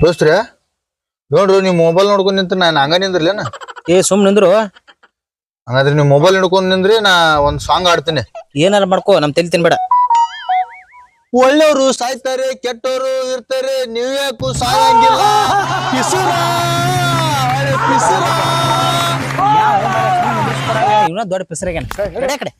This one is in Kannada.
ದೋಸ್ತ್ರಿ ನೋಡ್ರಿ ನೀವು ಮೊಬೈಲ್ ನೋಡ್ಕೊಂಡ್ ನಿಂತ ನಾನು ಹಂಗ ನಿಂದ್ರಲೇನ ಏ ಸುಮ್ ನಿಂದ್ರು. ಹಂಗಾದ್ರೆ ನೀವು ಮೊಬೈಲ್ ಹಿಡ್ಕೊಂಡ್ ನಿಂದ್ರಿ ನಾ ಒಂದ್ ಸಾಂಗ್ ಆಡ್ತೀನಿ. ಏನಾರ ಮಾಡ್ಕೋ ನಮ್ ತಲೆ ತಿನ್ಬೇಡ. ಒಳ್ಳೆಯವರು ಸಾಯ್ತಾರೆ ಕೆಟ್ಟವರು ಇರ್ತಾರೆ ನೀವ್ ಯಾಕು ಸಾಯಂಗಿಲ್ಲ ಪಿಸುರ, ಪಿಸುರ. ಇವನ ದೊಡ್ಡ ಪಿಸರಾಗ್ಯಾನ ಕಡೆ